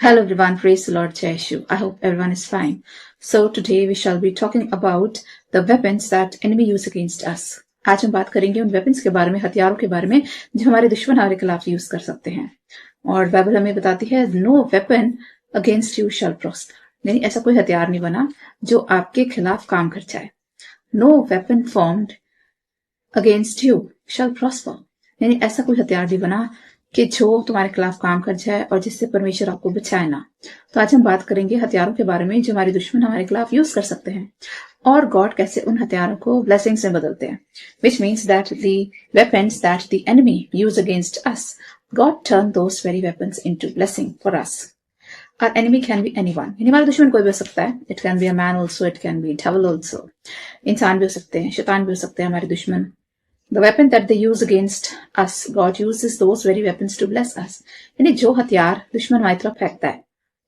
Hello everyone, praise the Lord Jeshu. I hope everyone is fine. So today we shall be talking about the weapons that enemy use against us. आज हम बात करेंगे उन weapons के बारे में, हथियारों के बारे में जो हमारे दुश्मन हमारे खिलाफ यूज कर सकते हैं। और बाइबल हमें बताती है no weapon against you shall prosper, यानी ऐसा कोई हथियार नहीं बना जो आपके खिलाफ काम कर जाए। No weapon formed against you shall prosper, यानी ऐसा कोई हथियार नहीं बना कि जो तुम्हारे खिलाफ काम कर जाए और जिससे परमेश्वर आपको बचाए ना। तो आज हम बात करेंगे हथियारों के बारे में जो हमारे दुश्मन हमारे खिलाफ यूज कर सकते हैं और गॉड कैसे उन हथियारों को ब्लेसिंग्स में बदलते हैं। Which means that the weapons that the enemy use against us, God turn those very weapons into blessing for us. Our enemy can be anyone, यानी हमारा दुश्मन कोई भी हो सकता है। It can be a man also, it can be devil also, इंसान भी हो सकते हैं, शैतान भी हो सकते हैं हमारे दुश्मन। The weapon that they use against us, God uses those very weapons to bless us. यानी जो हथियार दुश्मन हमारी तरफ फेंकता है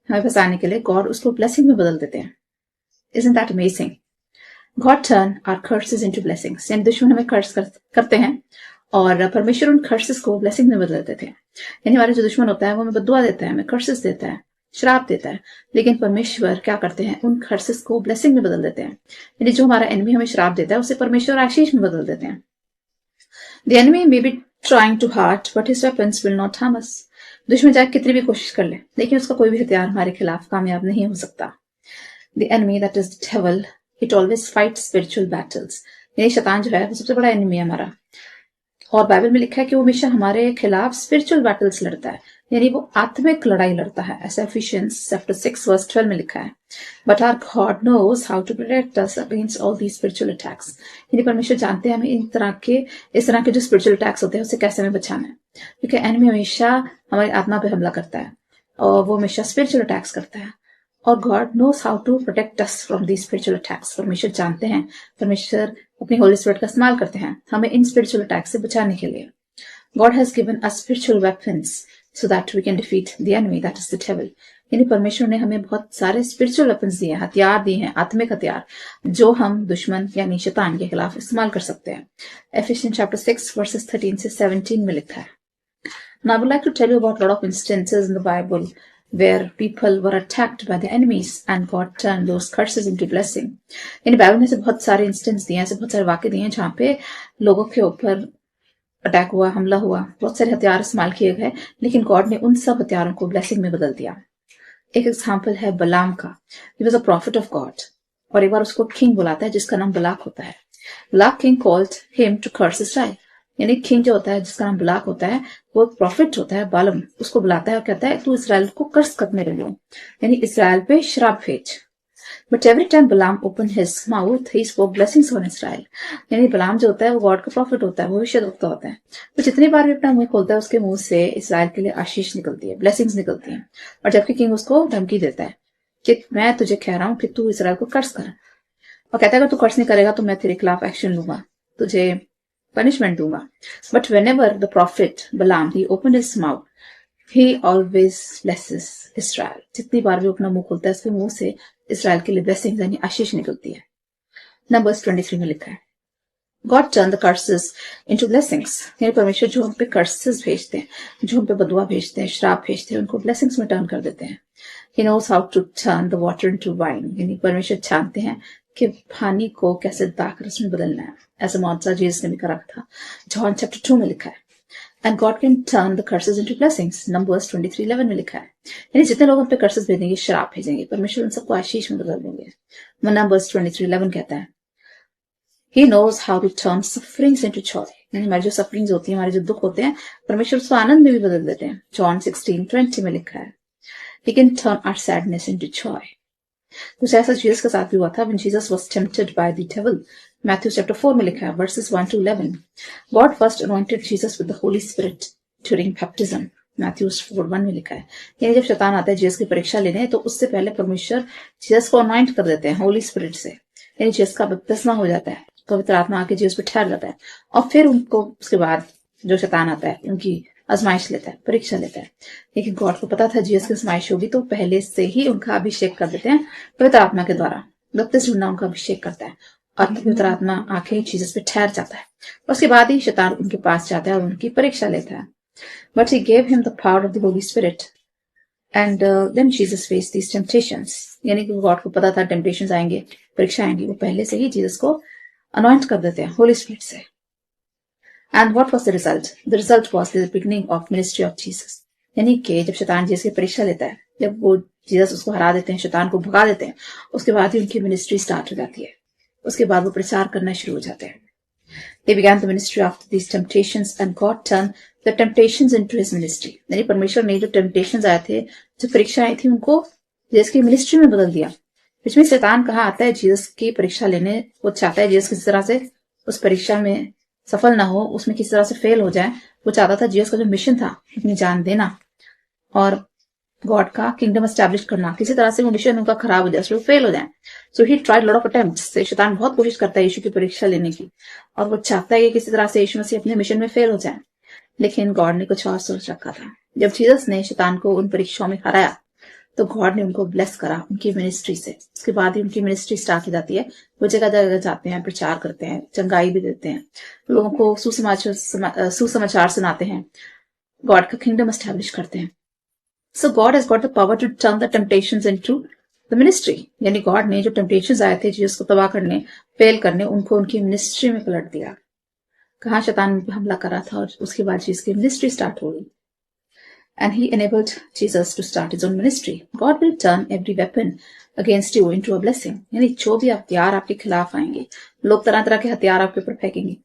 हमें फंसाने के लिए, गॉड उसको ब्लेसिंग में बदल देते हैं। Isn't that amazing? God turn our curses into blessings. यानी दुश्मन हमें कर्स करते हैं और परमेश्वर उन कर्सेस को ब्लेसिंग में बदल देते हैं। यानी हमारा जो दुश्मन होता है वो हमें बद्दुआ देता है, हमें कर्सेस देता है, श्राप देता है, लेकिन परमेश्वर क्या करते हैं, उन कर्सेस को ब्लेसिंग में बदल देते हैं। यानी जो हमारा एनिमी हमें श्राप देता है उसे परमेश्वर आशीष में बदल देते हैं। The enemy may be trying to hurt, but his weapons will not harm us. दुश्मन चाहे कितनी भी कोशिश कर ले, लेकिन उसका कोई भी हथियार हमारे खिलाफ कामयाब नहीं हो सकता। The enemy, that is the devil, it always fights spiritual battles. यानी शैतान जो है वो सबसे बड़ा एनिमी है हमारा, और बाइबल में लिखा है कि वो हमेशा हमारे खिलाफ स्पिरिचुअल बैटल्स लड़ता है, यानी वो आत्मिक लड़ाई लड़ता है। ऐसा Ephesians chapter 6 verse 12 में लिखा है। But our God knows how to protect us against all these spiritual attacks. यानी परमेश्वर जानते हैं हमें इस तरह के जो स्पिरिचुअल अटैक्स होते हैं उससे कैसे हमें बचाना है, क्योंकि एनिमी हमेशा हमारी आत्मा पे हमला करता है और वो हमेशा स्पिरिचुअल अटैक्स करता है। और God knows how to protect us from these spiritual attacks. परमेश्वर जानते हैं, परमेश्वर अपनी होली स्पिरिट का इस्तेमाल करते हैं हमें इन स्पिरिचुअल अटैक से बचाने के लिए। God has given us spiritual weapons so that we can defeat the enemy, that is the devil. यानी परमेश्वर ने हमें बहुत सारे स्पिरिचुअल वेपन्स दिए हैं, हथियार दिए हैं, आत्मिक हथियार जो हम दुश्मन यानी शैतान के खिलाफ इस्तेमाल कर सकते हैं। Ephesians chapter 6 verses 13 से 17 में लिखा है। Now I would like to tell you about a lot of instances in the Bible where people were attacked by the enemies and God turned those curses into blessing. यानी Bible में से बहुत सारे instance दिए हैं, ऐसे बहुत सारे वाक्य दिए हैं जहाँ पे लोगों के ऊपर अटैक हुआ, हमला हुआ, बहुत सारे हथियार इस्तेमाल किए गए, लेकिन गॉड ने उन सब हथियारों को ब्लेसिंग में बदल दिया। एक एग्जाम्पल है बलाम का। He was a profit of God, और एक बार उसको किंग बुलाता है जिसका नाम बलाक होता है। Balak king called him to curse Israel, यानी किंग जो होता है जिसका नाम बलाक होता है वो एक प्रॉफिट होता है, बालम, उसको बुलाता है और कहता है तू इसराइल को कर्स करने लगे, यानी इसराइल पे श्राप भेज। बट एवरी टाइम बलाम open his mouth he spoke blessings on Israel. यानी बलाम जो होता है वो गॉड का प्रॉफिट होता है, भविष्यवक्ता होता है, तो जितनी बार भी अपना मुंह खोलता है उसके मुंह से इसराइल के लिए आशीष निकलती है, ब्लेसिंग्स निकलती हैं। और जबकि किंग उसको धमकी देता है कि मैं तुझे कह रहा हूं कि तू इसराइल को कर्स कर, और कहता है अगर तू कर्स नहीं करेगा तो मैं तेरे खिलाफ एक्शन लूंगा, तुझे पनिशमेंट दूंगा। But whenever the prophet Balaam he open his mouth he always blesses Israel. जितनी बार भी अपना मुंह खोलता है उसके मुंह से इसराइल के लिए ब्लेसिंग यानी आशीष निकलती है। नंबर्स 23 में लिखा है God turned the curses into blessings. यानी परमेश्वर जो हम पे कर्सेस भेजते हैं, जो हम पे बदुआ भेजते हैं, श्राप भेजते हैं, उनको ब्लेसिंग्स में टर्न कर देते हैं। He knows how to turn the water into wine. यानी परमेश्वर जानते हैं कि पानी को कैसे दाखरस में बदलना है। ऐसा मुआवजा जीसस ने भी करा था। जॉन चैप्टर 2 में लिखा है And God can turn the curses into blessings. Numbers 23:11 में लिखा है, यानी जितने लोग हम पे कर्सेस भेजेंगे, श्राप भेजेंगे, परमेश्वर उन सबको आशीष में बदल देंगे। Numbers 23:11 कहता है He knows how to turn sufferings into joy. यानी हमारी जो सफरिंग्स होती है, हमारे जो दुख होते हैं, परमेश्वर उसको आनंद में भी बदल देते हैं। John 16:20 में लिखा है He can turn our sadness into joy. कुछ ऐसा जीसस के साथ भी हुआ था when Jesus was tempted by the devil. Matthew chapter 4 में लिखा है verses 1 to 11. God first anointed Jesus with the Holy Spirit during baptism. Matthew 4:1 में लिखा है, यानी जब शैतान आता है जीसस की परीक्षा लेने तो उससे पहले परमेश्वर जीसस को अनॉइंट कर देते हैं होली स्पिरिट से, यानी जीसस का बपतिस्मा हो जाता है, पवित्र आत्मा आके जीसस पे ठहर जाता है, और फिर उनको उसके बाद जो शैतान आता है उनकी आजमाइश लेता है, परीक्षा लेता है। लेकिन गॉड को पता था जीसस की आजमाइश होगी, तो पहले से ही उनका अभिषेक कर देते हैं पवित्र आत्मा के द्वारा। बपतिस्मा ढूंढना उनका अभिषेक करता है और पवित्र आत्मा आके जीसस पे ठहर जाता है, उसके बाद ही शैतान उनके पास जाता है और उनकी परीक्षा लेता है। But he gave him the power of the Holy Spirit and then Jesus face these temptations, यानी कि गॉड को पता था टेम्पटेशंस आएंगे, परीक्षा आएंगी, वो पहले से ही जीसस को अनॉइंट कर देते हैं होली स्पिरिट से। And what was the result? The result was the beginning of ministry of Jesus, यानी कि जब शैतान जीसस की परीक्षा लेता है, जब वो जीसस उसको हरा देते हैं, शैतान को भगा देते हैं, उसके बाद ही उनकी मिनिस्ट्री स्टार्ट हो जाती है। उसके बाद वो प्रचार करना शुरू हो जाते हैं। They began the ministry after these temptations and God turned the temptations into his ministry. यानी परमेश्वर ने जो temptations आए थे, जो परीक्षा आई थी, उनको जीसस की मिनिस्ट्री में बदल दिया। इसमें शैतान कहाँ आता है? जीसस की परीक्षा लेने वो चाहता है जीसस किसी तरह से उस परीक्षा में सफल ना हो, उसमें किसी तरह से फेल हो जाए। वो चाहता था जीसस का जो मिशन था, अपनी जान देना और गॉड का किंगडम एस्टैब्लिश करना, किसी तरह से वो मिशन उनका खराब हो जाए, वो फेल हो जाए। So he tried lot of attempts. शैतान बहुत कोशिश करता है यीशु की परीक्षा लेने की, और वो चाहता है कि किसी तरह से यीशु मसीह अपने मिशन में फेल हो जाए। लेकिन गॉड ने कुछ और सोच रखा था। जब जीसस ने शैतान को उन परीक्षाओं में हराया, तो गॉड ने उनको ब्लेस करा उनकी मिनिस्ट्री से। उसके बाद ही उनकी मिनिस्ट्री स्टार्ट हो जाती है। वो जगह जगह जाते हैं, प्रचार करते हैं, चंगाई भी देते हैं, लोगों को सुसमाचार सुनाते हैं, गॉड का किंगडम एस्टैब्लिश करते हैं। So God has got the power to turn the temptations into the ministry. यानी गॉड ने जो टेम्पटेशंस आए थे जीसस को तबाह करने, फेल करने, उनको उनकी मिनिस्ट्री में पलट दिया। कहाँ शैतान पे हमला करा था, और उसके बाद जीसस की मिनिस्ट्री स्टार्ट हो गई। And he enabled Jesus to start his own ministry. God will turn every weapon against you into a blessing. यानी जो भी हथियार आपके खिलाफ आएंगे, लोग तरह तरह के हथियार आपके ऊपर फेंकेंगे,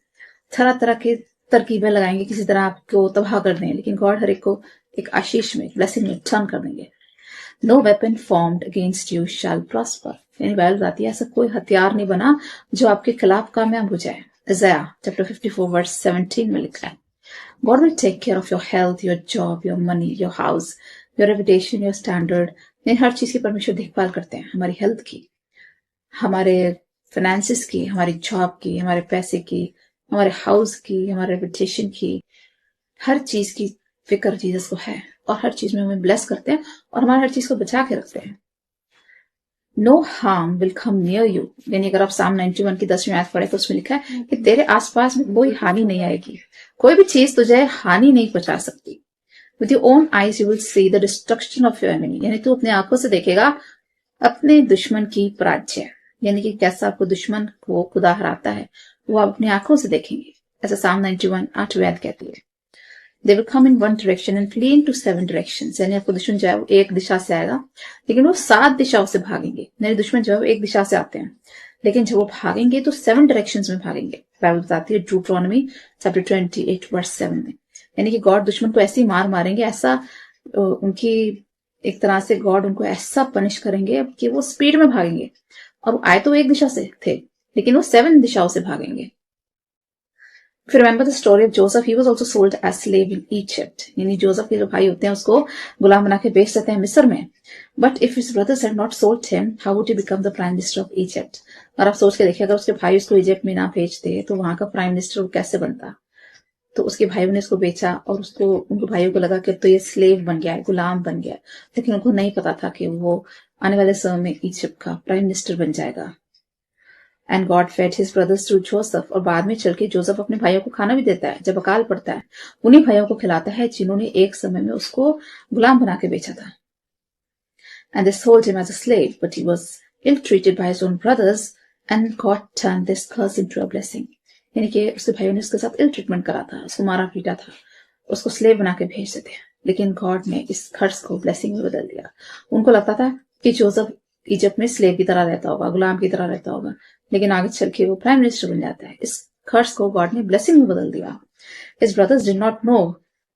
तरह तरह के तरकीबें लगाएंगे, किसी तरह आपको तबाह कर दें, लेकिन गॉड हर एक को एक आशीष में, ब्लेसिंग में टर्न कर देंगे। No weapon formed against you shall prosper, यानी बाइबल बताती है ऐसा कोई हथियार नहीं बना जो आपके खिलाफ कामयाब हो जाए। Isaiah chapter 54 verse 17 में लिखा है, God will take care of your health, your job, your money, your house, your reputation, your standard. यानी हर चीज की परमेश्वर देखभाल करते हैं, हमारी हेल्थ की, हमारे फाइनेंसिस की, हमारी जॉब की, हमारे पैसे की, हमारे हाउस की, हमारे रेपुटेशन की, हर चीज की फिक्र जीसस को है, और हर चीज में हमें ब्लेस करते हैं और हमारे हर चीज को बचा के रखते हैं। No harm will come near you, यानी अगर आप साम 91 की 10वीं आयत पढ़े तो उसमें लिखा है कि तेरे आसपास में कोई हानि नहीं आएगी, कोई भी चीज तुझे हानि नहीं पहुंचा सकती। With your own eyes you will see the destruction of your enemy, यानी तू अपने आंखों से देखेगा अपने दुश्मन की पराजय, यानी कि कैसा आपको दुश्मन को खुदा हराता है, वो आप अपनी आंखों से देखेंगे। ऐसा साम 91 8वीं आयत कहती है। They will come in one direction and flee into 7 directions, यानी आपको दुश्मन जो है वो एक दिशा से आएगा, लेकिन वो 7 दिशाओं से भागेंगे। यानी दुश्मन जो है वो एक दिशा से आते हैं, लेकिन जब वो भागेंगे तो 7 डायरेक्शंस में भागेंगे। बाइबल बताती है ड्यूटरॉनमी चैप्टर 28 वर्स 7 में, यानी कि गॉड दुश्मन को ऐसे ही मार मारेंगे, ऐसा उनकी एक तरह से गॉड उनको ऐसा पनिश करेंगे कि वो स्पीड में भागेंगे, और वो आए तो एक दिशा से थे, लेकिन वो 7 दिशाओं से भागेंगे। If you remember the story of Joseph, he was also sold as slave in Egypt. यानी जोसेफ के जो भाई होते हैं उसको गुलाम बना के बेच देते हैं मिस्र में। But if his brothers had not sold him, how would he become the prime minister of Egypt? और आप सोच के देखिए, अगर उसके भाई उसको इजिप्ट में ना भेजते तो वहां का प्राइम मिनिस्टर वो कैसे बनता। तो उसके भाइयों ने उसको बेचा, और उसको उनके भाइयों को लगा कि तो ये स्लेव बन गया है, गुलाम बन गया है, लेकिन उनको नहीं पता था कि वो आने वाले समय में इजिप्ट का प्राइम मिनिस्टर बन जाएगा। And God fed his brothers through Joseph, और बाद में चल के जोसेफ अपने भाइयों को खाना भी देता है। जब अकाल पड़ता है उन्हीं भाइयों को खिलाता है जिन्होंने एक समय में उसको गुलाम बना के बेचा था। And they sold him as a slave, but he was ill treated by his own brothers and God turned this curse into a blessing, यानी कि उसके भाइयों ने उसके साथ इल ट्रीटमेंट करा था, उसको मारा पीटा था, उसको स्लेव बना के भेजते थे, लेकिन गॉड ने इस कर्स को ब्लेसिंग में बदल दिया। उनको लगता था कि जोसेफ इजिप्ट में स्लेव की तरह रहता होगा, गुलाम की तरह रहता होगा, लेकिन आगे चल के वो प्राइम मिनिस्टर बन जाता है। इस कर्स को गॉड ने ब्लेसिंग में बदल दिया। His brothers did not know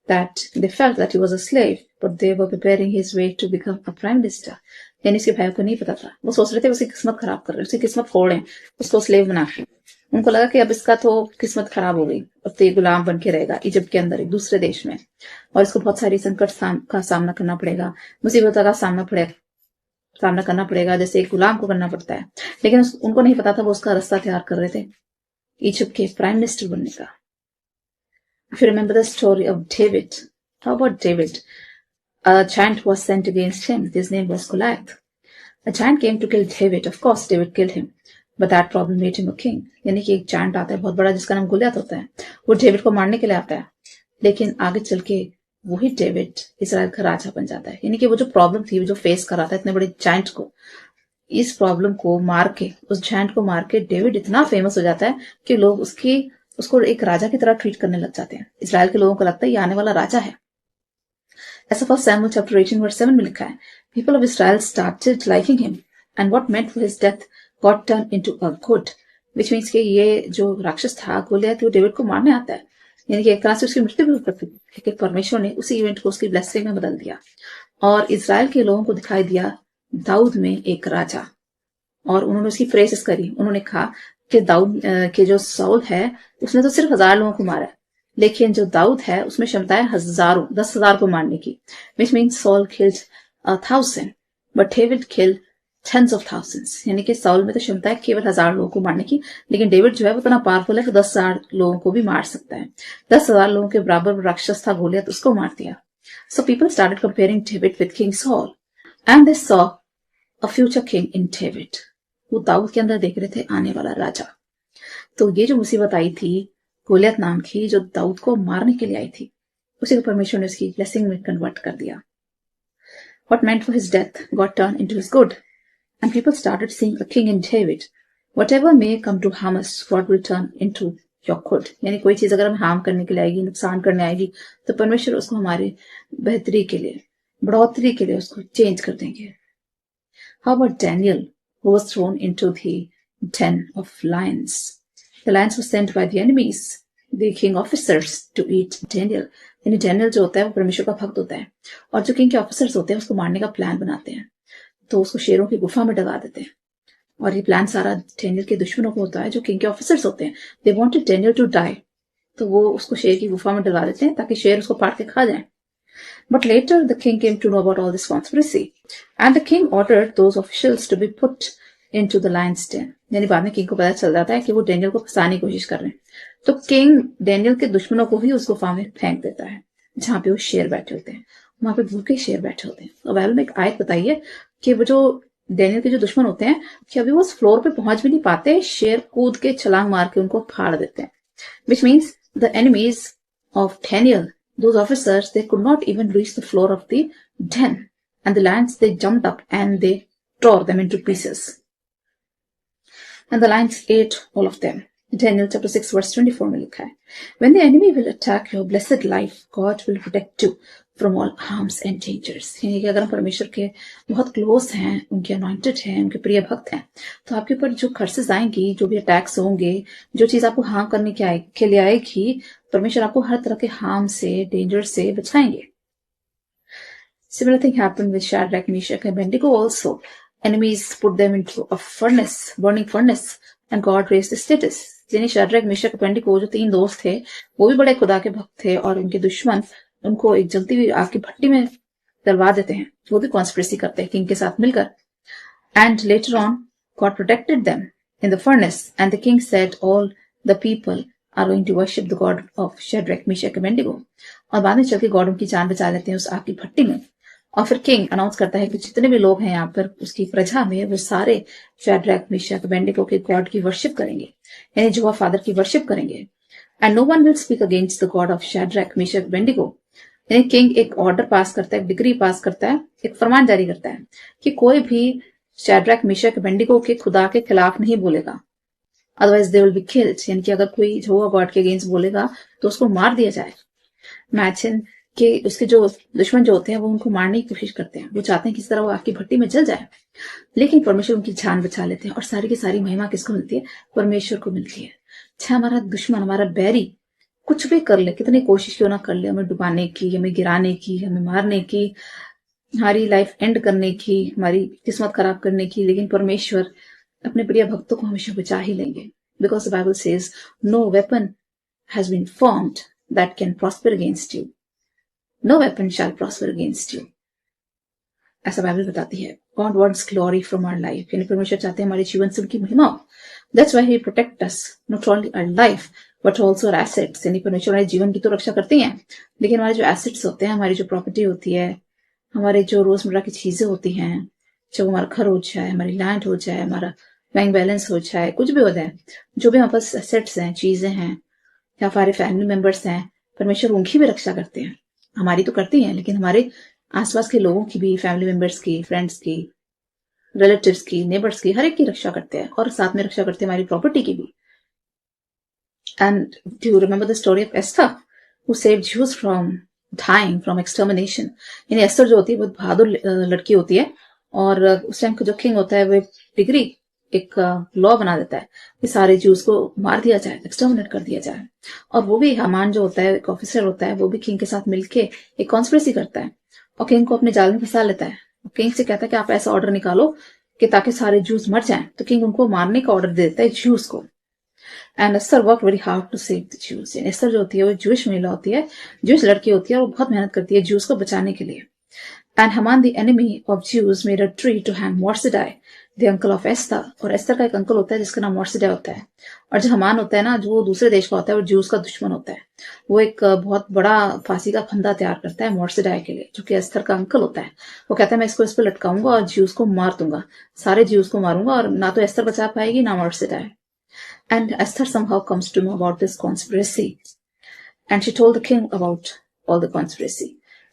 that they felt that he was a slave, but they were preparing his way to become a prime minister. यानी इसके भाइयों को नहीं पता था, वो सोच रहे थे उसकी किस्मत खराब कर रहे, उसकी किस्मत फोड़े, उसको स्लेव बना के। उनको लगा कि अब इसका तो किस्मत खराब हो गई, अब तो ये गुलाम बन के रहेगा इजिप्ट के अंदर, एक दूसरे देश में, और इसको बहुत सारी संकट का सामना करना पड़ेगा, मुसीबतों का सामना करना पड़ेगा, जैसे एक गुलाम को करना पड़ता है। लेकिन उनको नहीं पता था वो उसका रास्ता तैयार कर रहे थे इजिप्ट के प्राइम मिनिस्टर बनने का। If you remember the story of David, how about David? A giant was sent against him. His name was Goliath. A giant came to kill David. Of course, David killed him, but that problem made him a king. यानी कि एक giant आता है बहुत बड़ा जिसका नाम गोलियत होता है, वो डेविड को मारने के लिए आता है, लेकिन आगे चल के वही डेविड इसराइल का राजा बन जाता है। यानी कि वो जो प्रॉब्लम थी, वो जो फेस कर रहा था इतने बड़े जायंट को, इस प्रॉब्लम को मार के, उस जायंट को मार के डेविड इतना फेमस हो जाता है कि लोग उसको एक राजा की तरह ट्रीट करने लग जाते हैं। इसराइल के लोगों को लगता है ये आने वाला राजा है। ऐसा फर्स्ट सैमुअल चैप्टर 18 वर्स 7 में लिखा है, people of Israel started liking him and what meant for his death got turn into a good, which means कि ये जो राक्षस था गोलियत, वो डेविड को मारने आता है, यानी कि एक तरह से उसकी मृत्यु भी हो सकती थी, लेकिन परमेश्वर ने उसी इवेंट को उसकी ब्लेसिंग में बदल दिया और इसराइल के लोगों को दिखाई दिया दाऊद में एक राजा। और उन्होंने उसकी प्रेसेस करी। उन्होंने कहा कि दाऊद के जो साउल है उसने तो सिर्फ 1000 लोगों को मारा है, लेकिन जो दाऊद है उसमें क्षमता है हजारों, 10,000 को मारने की। Which means Saul killed 1,000 but David killed tens of thousands. यानी कि साउल में तो क्षमता है केवल 1000 लोगों को मारने की, लेकिन डेविड जो है वो इतना पावरफुल है कि 10,000 लोगों को भी मार सकता है। 10,000 लोगों के बराबर राक्षस था गोलियत, उसको मार दिया। So people started comparing David with king sol and they saw a future king in David. वो दाऊद के अंदर देख रहे थे आने वाला राजा। तो ये जो मुसीबत आई थी गोलियत नाम की, जो दाऊद को मारने के लिए आई थी, उसी को परमेश्वर ने उसकी ब्लेसिंग में कन्वर्ट कर दिया। What meant for his death got turned into his good, and people started seeing a king in David. Whatever may come to harm us, God will turn into your good. यानी कोई चीज अगर हम harm करने के लिए आएगी, नुकसान करने आएगी, तो परमेश्वर उसको हमारे बेहतरी के लिए, बढ़ोतरी के लिए उसको चेंज कर देंगे। How about Daniel, who was thrown into the den of lions? The lions were sent by the enemies, the king officers, to eat Daniel. यानी डेनियल जो होता है वो परमेश्वर का भक्त होता है, और जो किंग के ऑफिसर्स होते हैं उसको मारने का प्लान बनाते हैं, तो उसको शेरों की गुफा में डगा देते हैं। और ये प्लान सारा डेनियल के दुश्मनों को होता है, जो किंग के ऑफिसर्स होते हैं। They wanted Daniel to die, तो वो उसको शेर की गुफा में डगा देते हैं ताकि शेर उसको फाड़ के खा जाए। But later the king came to know about all this conspiracy, and the king ordered those officials to be put into the lion's den. यानी बाद में किंग को पता चल जाता है कि वो डेनियल को फंसाने की कोशिश कर रहे हैं, तो किंग डेनियल के दुश्मनों को ही उस गुफा में फेंक देता है जहां पे वो शेर बैठे होते हैं। वहां पे भूखे शेर बैठे होते हैं। तो बाइबल में एक आयत बताइए कि वो जो डेनियल के जो दुश्मन होते हैं कि अभी वो उस फ्लोर पे पहुंच भी नहीं पाते, शेर कूद के छलांग मार के उनको फाड़ देते हैं। Which means the enemies of Daniel, those officers, they could not even reach the floor of the den, and the lions, they jumped up and they tore them into pieces, and the lions ate all of them. Daniel chapter 6 verse 24 में लिखा है, when the enemy will attack your blessed life, God will protect you from all harms and dangers. यानी कि अगर हम परमेश्वर के बहुत क्लोज हैं, उनके अनॉइंटेड हैं, उनके प्रिय भक्त हैं, तो आपके ऊपर जो खर्चेस आएंगी, जो भी अटैक्स होंगे, जो चीज आपको हार्म करने के लिए आएगी, परमेश्वर आपको हर तरह के हार्म से, डेंजर से बचाएंगे। Similar thing happened with Shadrach, Meshach, and Abednego also. Enemies put them into a furnace, burning furnace, and God raised the status. यानी शाद्रक, मेशक, अबेदnego जो 3 दोस्त थे, वो भी बड़े खुदा के भक्त थे, और उनके दुश्मन उनको एक जलती हुई आग की भट्टी में डलवा देते हैं। वो भी कॉन्स्पिरेसी करते हैं किंग के साथ मिलकर। And later on, God protected them in the furnace, and the king said, all the people are going to worship the God of Shadrach, Meshach, Abednego. और बाद में चल के गॉड उनकी जान बचा लेते हैं उस आग की भट्टी में। और फिर किंग अनाउंस करता है कि जितने भी लोग हैं यहाँ पर उसकी प्रजा में, वो सारे शाद्रक, मेशक, अबेदnego के गॉड की वर्शिप करेंगे, यानी यहोवा फादर की वर्शिप करेंगे। And no one will speak against the god of Shadrach, Meshach, Abednego. यानी किंग एक ऑर्डर पास करता है, डिग्री पास करता है, एक फरमान जारी करता है कि कोई भी शाद्रक, मेशक, अबेदnego के खुदा के खिलाफ नहीं बोलेगा, otherwise they will be killed. यानी कि अगर कोई यहोवा गॉड के अगेंस्ट बोलेगा तो उसको मार दिया जाए। इमेजिन कि उसके जो दुश्मन जो होते हैं वो उनको मारने की कोशिश करते हैं, वो चाहते हैं किस तरह वो आग की भट्टी में जल जाए, लेकिन परमेश्वर उनकी जान बचा लेते हैं। और सारी की सारी महिमा किसको मिलती है? परमेश्वर को मिलती है। चाहे हमारा दुश्मन, हमारा बैरी कुछ भी कर ले, कितनी कोशिश क्यों ना कर ले, हमें डुबाने की, हमें गिराने की, हमें मारने की, हमारी लाइफ एंड करने की, हमारी किस्मत खराब करने की, लेकिन परमेश्वर अपने प्रिय भक्तों को हमेशा बचा ही लेंगे। Because the Bible says no weapon has been formed that can prosper against you, no weapon shall prosper against you, ऐसा बाइबल बताती है। God wants glory from our life, यानी परमेश्वर चाहते हैं हमारे जीवन से उनकी महिमा हो। That's why he protect us, not only our life but also our assets. यानी परमेश्वर हमारे जीवन की तो रक्षा करते हैं, लेकिन हमारे जो एसेट्स होते हैं, हमारी जो प्रॉपर्टी होती है, हमारे जो रोजमर्रा की चीजें होती हैं, चाहे हमारा घर हो जाए, हमारी लैंड हो जाए, हमारा बैंक बैलेंस हो जाए, कुछ भी हो जाए, जो भी हमारे पास एसेट्स हैं, चीजें हैं, या हमारे फैमिली मेंबर्स हैं, परमेश्वर उनकी भी रक्षा करते हैं। हमारी तो करती हैं, लेकिन हमारे आसपास के लोगों की भी, फैमिली मेंबर्स की, फ्रेंड्स की, रिलेटिव्स की, नेबर्स की, हर एक की रक्षा करते हैं और साथ में रक्षा करते हैं हमारी प्रॉपर्टी की भी. And do you remember the story of Esther who saved Jews from dying from extermination. यानी एस्टर जो होती है बहुत बहादुर लड़की होती है, और उस टाइम का जो किंग होता है वो डिग्री एक लॉ बना देता है कि सारे ज्यूज को मार दिया जाए, एक्सटर्मिनेट कर दिया जाए. और वो भी हामान जो होता है, एक ऑफिसर होता है, वो भी किंग के साथ मिलके एक कॉन्स्पिरेसी करता है और किंग को अपने जाल में फंसा लेता है. किंग से कहता है कि आप ऐसा ऑर्डर निकालो कि ताकि सारे ज्यूज मर जाएं. तो किंग उनको मारने का ऑर्डर दे देता है ज्यूज को. And Esther work very hard to save the Jews. Esther जो होती है वो ज्यूश महिला होती है, ज्यूश लड़की होती है, और वो बहुत मेहनत करती है ज्यूज को बचाने के लिए. And Haman the enemy of Jews made a tree to hang Mordecai the uncle of Esther. और एस्तर का एक अंकल होता है जिसका नाम मोर्सिडाई होता है. और जो हमान होता है ना, जो वो दूसरे देश का होता है, वो ज्यूज का दुश्मन होता है. वो एक बहुत बड़ा फांसी का फंदा तैयार करता है मोर्सिडाई के लिए, जो कि एस्तर का अंकल होता है. वो कहता है मैं इसको इस पर लटकाऊंगा और ज्यूज को मार दूंगा, सारे ज्यूज को मारूंगा, और ना तो एस्तर बचा पाएगी ना मोर्सिडाई. And Esther somehow comes to know about this conspiracy. And she told the king about all the conspiracy.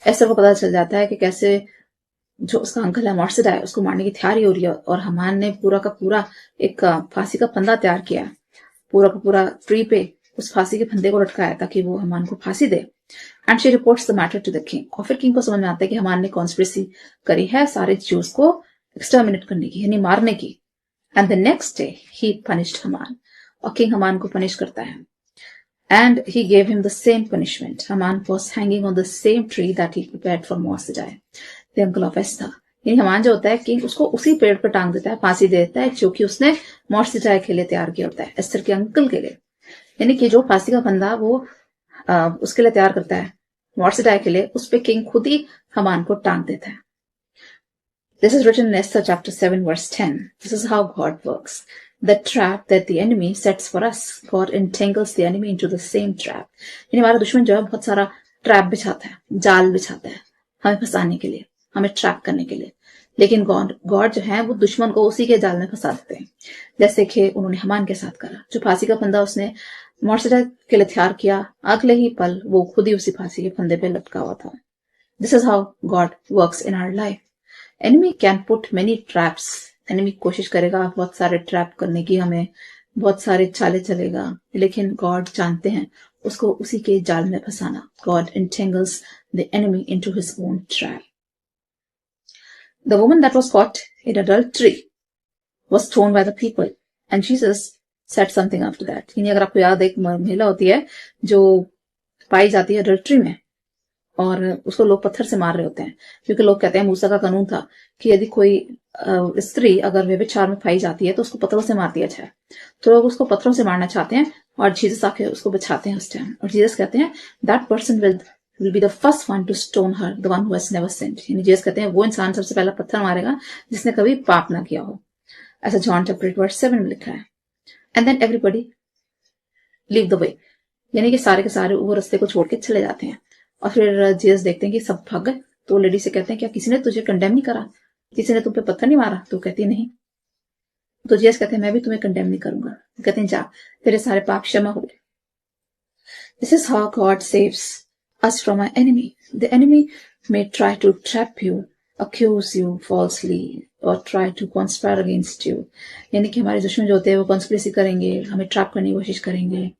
Esther को पता चल जाता है कि कैसे जो उसका अंकल है मोर्सिडाई है, उसको मारने की तैयारी हो रही है, और हमान ने पूरा का पूरा एक फांसी का फंदा तैयार किया, पूरा का पूरा ट्री पे उस फांसी के फंदे को लटकाया ताकि वो हमान को फांसी दे. And she reports the matter to the king. और फिर किंग को समझ में आता है कि हमान ने कॉन्स्पिरेसी करी है सारे ज्यूज को एक्सटर्मिनेट करने की, यानी मारने की. And the next day he punished Haman. और किंग हमान को पनिश करता है. And he gave him the same punishment. Haman was hanging on the same tree that he prepared for Moasidai, the uncle of Esther. यानी हमान जो होता है king उसको उसी पेड़ पर टांग देता है, फांसी दे देता है, जो कि उसने मोर्सिडाई के लिए तैयार किया होता है, एस्टर के अंकल के लिए. यानी कि जो फांसी का फंदा वो उसके लिए तैयार करता है मोर्सिडाई के लिए, उस पे किंग खुद ही हमान को टांग देता है. This is written in Esther chapter 7 verse 10. This is how God works. The trap that the enemy sets for us, God entangles the enemy into the same trap. यानी हमारा दुश्मन जो है बहुत सारा ट्रैप बिछाता है, जाल बिछाता है हमें फंसाने के लिए, हमें ट्रैप करने के लिए. लेकिन गॉड जो है वो दुश्मन को उसी के जाल में फंसा देते हैं, जैसे कि उन्होंने हमान के साथ करा. जो फांसी का फंदा उसने मोर्सिडाई के लिए तैयार किया, अगले ही पल वो खुद ही उसी फांसी के फंदे पे लटका हुआ था. This is how God works in our life. Enemy can put many traps. Enemy कोशिश करेगा बहुत सारे ट्रैप करने की, हमें बहुत सारे चाले चलेगा, लेकिन गॉड जानते हैं उसको उसी के जाल में फंसाना. God entangles the enemy into his own trap. The woman that was caught in adultery was stoned by the people, and Jesus said something after that. यानी अगर आपको याद, एक महिला होती है जो पाई जाती है अडल्ट्री में, और उसको लोग पत्थर से मार रहे होते हैं, क्योंकि लोग कहते हैं मूसा का कानून था कि यदि कोई स्त्री अगर व्यभिचार में पाई जाती है तो उसको पत्थरों से मार दिया जाए. तो लोग उसको पत्थरों से मारना चाहते हैं, और जीसस आके उसको बचाते हैं उस टाइम. और जीसस कहते हैं that person will be the first one to stone her, the one who has never sinned. यानी जीसस कहते हैं वो इंसान सबसे पहला पत्थर मारेगा जिसने कभी पाप ना किया हो, ऐसा जॉन चैप्टर 8 वर्स 7 में लिखा है. And then everybody leave the way, यानी कि सारे के सारे वो रास्ते को छोड़ के चले जाते हैं. और फिर जीसस देखते हैं कि सब भाग गए, तो लेडी से कहते हैं क्या किसी ने तुझे कंडेम नहीं करा, किसी ने तुम पे पत्थर नहीं मारा? तो कहती नहीं. तो जीसस कहते हैं मैं भी तुम्हें कंडेम नहीं करूंगा. कहते हैं जा, तेरे सारे पाप क्षमा हो गए. This is how God saves us from our enemy. The enemy may try to trap you, accuse you falsely, or try to conspire against you. यानी कि हमारे दुश्मन जो होते हैं वो कॉन्स्पिरेसी करेंगे, हमें ट्रैप करने की कोशिश करेंगे,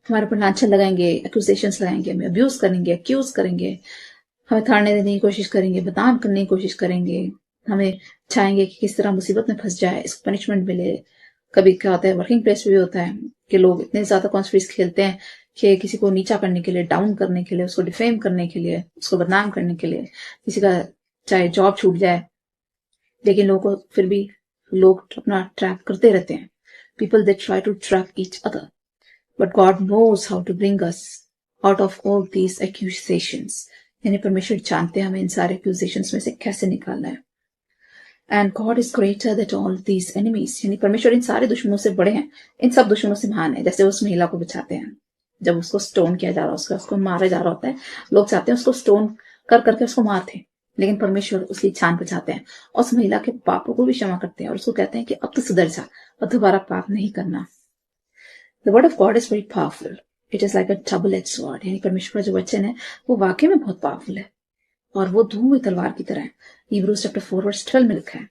हमारे पर लांछन लगाएंगे, एक्यूजेशंस लगाएंगे, हमें अब्यूज करेंगे, एक्यूज करेंगे, हमें थाड़ने देने की कोशिश करेंगे, बदनाम करने की कोशिश करेंगे, हमें चाहेंगे कि किस तरह मुसीबत में फंस जाए, इसको पनिशमेंट मिले. कभी क्या होता है वर्किंग प्लेस पे भी होता है कि लोग इतने ज्यादा कॉन्स्पिरेसी खेलते हैं कि किसी को नीचा करने के लिए, डाउन करने के लिए, उसको डिफेम करने के लिए, उसको बदनाम करने के लिए, किसी का चाहे जॉब छूट जाए, लेकिन लोगों को फिर भी लोग अपना ट्रैप करते रहते हैं. People they try to trap each other, but God knows how to bring us out of all these accusations. यानी परमेश्वर जानते हैं हमें इन सारे एक्यूजेशंस में से कैसे निकालना है. And God is greater than all these enemies. यानी परमेश्वर इन सारे दुश्मनों से बड़े हैं, इन सब दुश्मनों से महान है. जैसे उस महिला को बचाते हैं, जब उसको स्टोन किया जा रहा है, उसको मारा जा रहा होता है, लोग चाहते हैं उसको स्टोन कर करके उसको मारते, लेकिन परमेश्वर उसकी जान बचाते हैं और उस महिला के पापों को भी क्षमा करते हैं और उसको कहते हैं कि अब तो सुधर जा और दोबारा पाप नहीं करना. The word of God is very powerful. It is like a double edge sword, यानी परमेश्वर का जो वचन है वो वाकई में बहुत पावरफुल है और वो धूम हुई तलवार की तरह है। Hebrews chapter 4 verse 12 में लिखा है,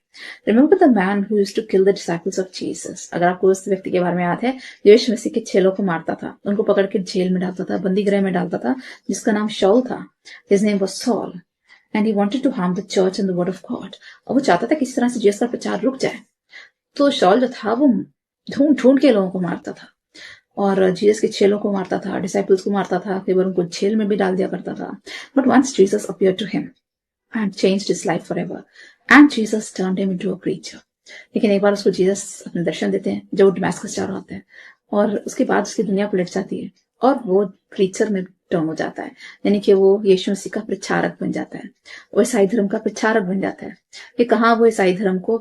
Remember the man who used to kill the disciples of Jesus। अगर आपको उस व्यक्ति के बारे में याद है जो यीशु मसीह के चेलों को मारता था, उनको पकड़ के जेल में डालता था, बंदी गृह में डालता था, जिसका नाम शाऊल था। His name was Saul and he wanted to harm the church and the word of God। और वो चाहता था किसी तरह से जीसस का प्रचार रुक जाए। तो शाऊल जो था वो ढूंढ ढूंढ के लोगों को मारता था और जीसस के चेलों को मारता था, डिसाइपल्स को मारता था, कई बार उनको जेल में भी डाल दिया करता था। But once Jesus appeared to him and changed his life forever and Jesus turned him into a preacher। लेकिन एक बार उसको जीसस अपने दर्शन देते हैं जब वो डमस्कस जा रहा होता है और उसके बाद उसकी दुनिया पलट जाती है और वो प्रीचर में टर्न हो जाता है, यानी कि वो यीशु मसीह का प्रचारक बन जाता है, वो ईसाई धर्म का प्रचारक बन जाता है। कि कहाँ वो ईसाई धर्म को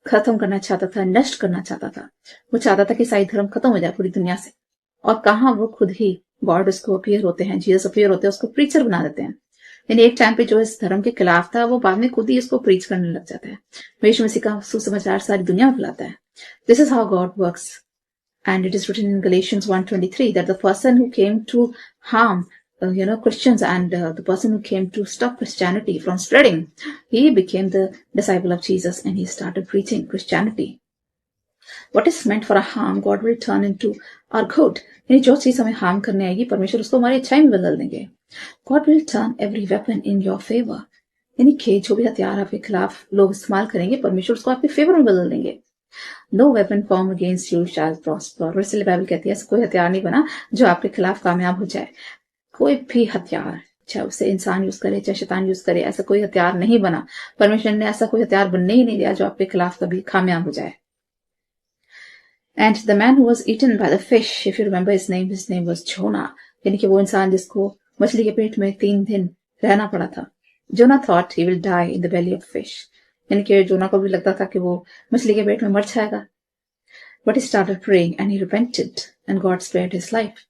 खत्म करना चाहता था, नष्ट करना चाहता था, वो चाहता था कि ईसाई धर्म खत्म हो जाए पूरी दुनिया से, और कहाँ वो खुद ही गॉड उसको अपीयर होते हैं, जीसस अपीयर होते हैं, उसको प्रीचर बना देते हैं। यानी एक टाइम पे जो इस धर्म के खिलाफ था वो बाद में खुद ही इसको प्रीच करने लग जाता है, यीशु मसीह का सुसमाचार सारी दुनिया में फैलाता है। This is how God works and it is written in Galatians 1:23 that the person who came to harm Christians and the person who came to stop Christianity from spreading, he became the disciple of Jesus and he started preaching Christianity। What is meant for a harm, God will turn into our good। यानी जो चीज हमें harm करने आएगी परमेश्वर उसको हमारी अच्छाई में बदल देंगे। God will turn every weapon in your favor। यानी कि जो भी हथियार आपके खिलाफ लोग इस्तेमाल करेंगे परमेश्वर उसको आपके फेवर में बदल देंगे। No weapon formed against you shall prosper। और इसलिए बाइबल कहती है ऐसा कोई हथियार नहीं बना जो आपके खिलाफ कामयाब हो जाए। कोई भी हथियार, चाहे उसे इंसान यूज करे चाहे शैतान यूज करे, ऐसा कोई हथियार नहीं बना। परमेश्वर ने ऐसा कोई हथियार बनने ही नहीं दिया जो आपके खिलाफ कभी कामयाब हो जाए। And the man who was eaten by the fish, if you remember his name was Jonah। यानी कि वो इंसान जिसको मछली के पेट में 3 दिन रहना पड़ा था। Jonah thought he will die in the belly of fish। यानी कि जोना को भी लगता था कि वो मछली के पेट में मर जाएगा। But he started praying and he repented and God spared his life।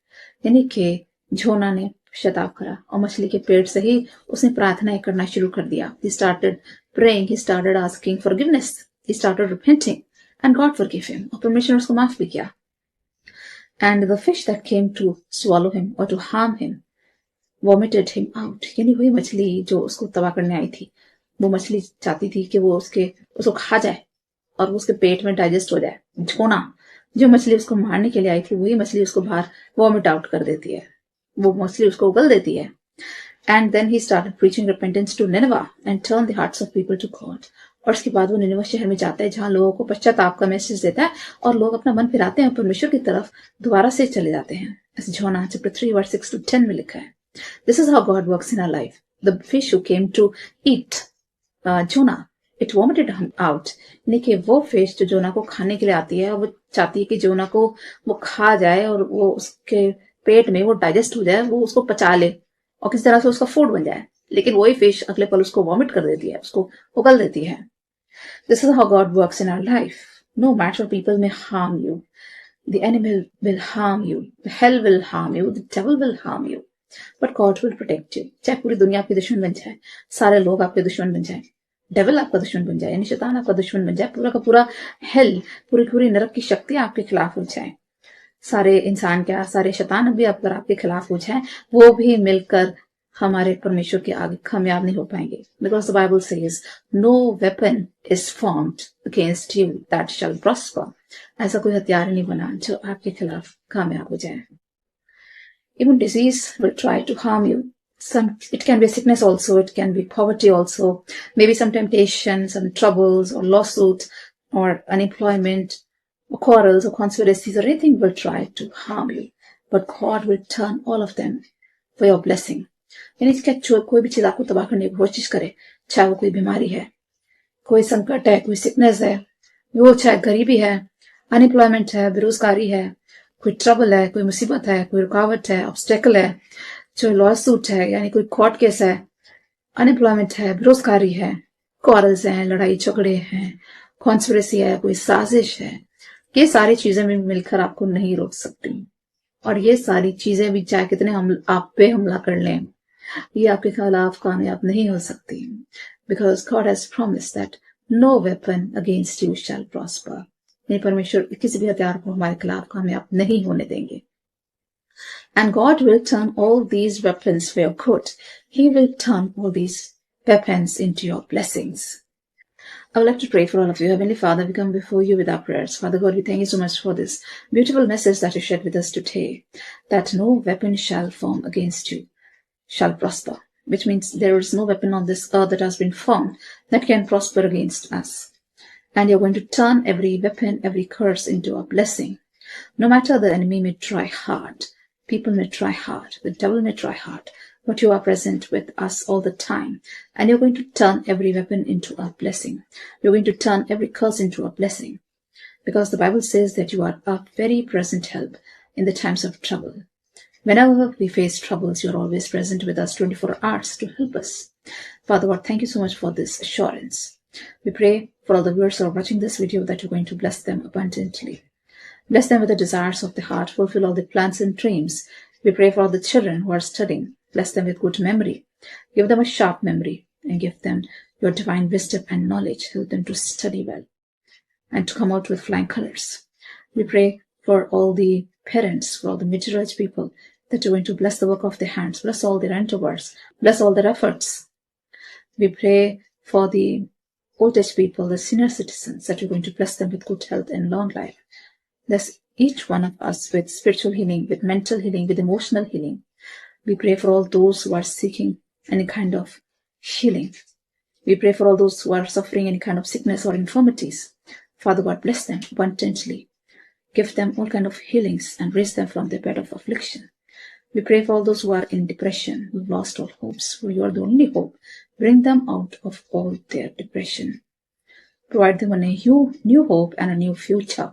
यानी कि जोना ने पश्चाताप करा और मछली के पेट से ही उसने प्रार्थनाएं करना शुरू कर दिया। He started praying, he started asking forgiveness, he started repenting and God forgave him। और परमेश्वर ने उसको माफ भी किया। And the fish that came to swallow him or to harm him vomited him out। यानी वही मछली जो उसको तबाह करने आई थी, वो मछली चाहती थी कि वो उसको खा जाए और उसके पेट में डाइजेस्ट हो जाए। जोना जो मछली उसको मारने के लिए आई थी वही मछली उसको बाहर वॉमिट आउट कर देती है, वो मछली उसको उगल देती है। And then he started preaching repentance to Nineveh and turned the hearts of people to God। और उसके बाद वो निनेवा शहर में जाता है जहां लोगों को पश्चाताप का मैसेज देता है और लोग अपना मन फिराते हैं परमेश्वर की तरफ दोबारा से चले जाते हैं। ऐसे जोना चैप्टर 3 वर्स 6 to 10 में लिखा है। This is how God works in our life। The fish who came to eat Jonah, it vomited him out। यानी कि वो फिश जो जोना को खाने के लिए आती है वो चाहती है कि जोना को वो खा जाए और वो उसके पेट में वो डाइजेस्ट हो जाए, वो उसको पचा ले और किसी तरह से उसका फूड बन जाए, लेकिन वही फिश अगले पल उसको वॉमिट कर देती है, उसको उगल देती है। This is how God works in our life। No matter people may harm you, the enemy will harm you, the hell will harm you, the devil will harm you, but God will protect you। चाहे पूरी दुनिया आपकी दुश्मन बन जाए, सारे लोग आपके दुश्मन बन जाए, डेविल आपका दुश्मन बन जाए, यानी शैतान आपका दुश्मन बन जाए, पूरा का पूरा हेल, पूरी नरक की शक्तियां आपके खिलाफ हो जाए, सारे इंसान क्या सारे शैतान भी अगर आपके खिलाफ हो जाए, वो भी मिलकर हमारे परमेश्वर के आगे कामयाब नहीं हो पाएंगे। Because the Bible says no weapon is formed against you that shall prosper. ऐसा कोई हथियार नहीं बना जो आपके खिलाफ कामयाब हो जाए। Even disease will try to harm you। It can be sickness also, it can be poverty also, maybe some temptation, some troubles or lawsuit or unemployment or quarrels or conspiracies or anything will try to harm you, but God will turn all of them for your blessing। यानी इसका कोई भी चीज आपको तबाह करने की कोशिश करे, चाहे वो कोई बीमारी है, कोई संकट है, कोई सिकनेस है, वो चाहे गरीबी है, अनएम्प्लॉयमेंट है, बेरोजगारी है, कोई ट्रबल है, कोई मुसीबत है, कोई रुकावट है, ऑब्स्टेकल है, जो लॉ सूट है यानी कोई कोर्ट केस है, अनएम्प्लॉयमेंट है, बेरोजगारी है, क्वारल्स हैं, लड़ाई झगड़े हैं, कॉन्स्पिरेसी है, कोई साजिश है, ये सारी चीजें भी मिलकर आपको नहीं रोक सकती। और ये सारी चीजें भी चाहे कितने आप पे हमला कर लें, ये आपके खिलाफ कामयाब नहीं हो सकती। Because God has promised that no weapon against you shall prosper. परमेश्वर किसी भी हथियार को हमारे खिलाफ कामयाब नहीं होने देंगे। And God will turn all these weapons for your good. He will turn all these weapons into your blessings. I would like to pray for all of you. Heavenly Father, we come before you with our prayers. Father God, we thank you so much for this beautiful message that you shared with us today, that no weapon shall form against you shall prosper, which means there is no weapon on this earth that has been formed that can prosper against us. And you're going to turn every weapon, every curse into a blessing. No matter the enemy may try hard, people may try hard, the devil may try hard, but you are present with us all the time. And you're going to turn every weapon into a blessing. You're going to turn every curse into a blessing. Because the Bible says that you are a very present help in the times of trouble. Whenever we face troubles, you're always present with us 24 hours to help us. Father God, thank you so much for this assurance. We pray for all the viewers who are watching this video that you're going to bless them abundantly. Bless them with the desires of the heart, fulfill all the plans and dreams. We pray for all the children who are studying. Bless them with good memory. Give them a sharp memory and give them your divine wisdom and knowledge. Help them to study well and to come out with flying colors. We pray for all the parents, for all the middle-aged people, that you're going to bless the work of their hands, bless all their endeavors, bless all their efforts. We pray for the old-age people, the senior citizens, that you're going to bless them with good health and long life. Bless each one of us with spiritual healing, with mental healing, with emotional healing. We pray for all those who are seeking any kind of healing. We pray for all those who are suffering any kind of sickness or infirmities. Father God, bless them abundantly. Give them all kind of healings and raise them from their bed of affliction. We pray for all those who are in depression, who've lost all hopes, for you are the only hope. Bring them out of all their depression. Provide them a new hope and a new future.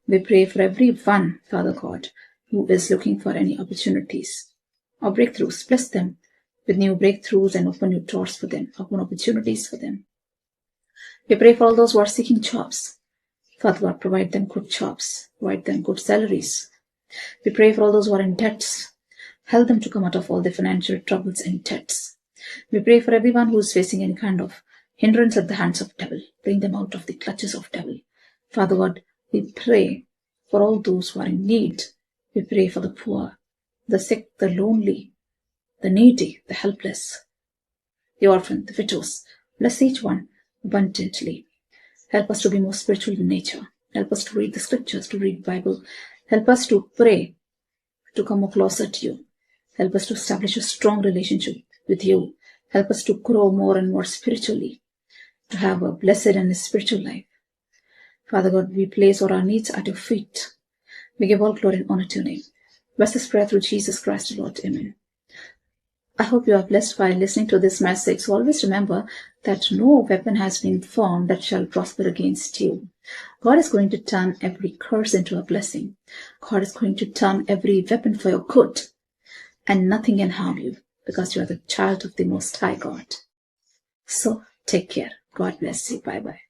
We pray for everyone, Father God, who is looking for any opportunities or breakthroughs. Bless them with new breakthroughs and open new doors for them, open opportunities for them. We pray for all those who are seeking jobs. Father God, provide them good jobs, provide them good salaries. We pray for all those who are in debts. Help them to come out of all the financial troubles and debts. We pray for everyone who is facing any kind of hindrance at the hands of devil. Bring them out of the clutches of devil. Father God, we pray for all those who are in need. We pray for the poor, the sick, the lonely, the needy, the helpless, the orphan, the widows. Bless each one abundantly. Help us to be more spiritual in nature. Help us to read the scriptures, to read the Bible. Help us to pray, to come more closer to you. Help us to establish a strong relationship with you. Help us to grow more and more spiritually, to have a blessed and a spiritual life. Father God, we place all our needs at your feet. We give all glory and honor to your name. Bless this prayer through Jesus Christ, Lord. Amen. I hope you are blessed by listening to this message. So always remember that no weapon has been formed that shall prosper against you. God is going to turn every curse into a blessing. God is going to turn every weapon for your good. And nothing can harm you because you are the child of the Most High God. So take care. God bless you. Bye-bye.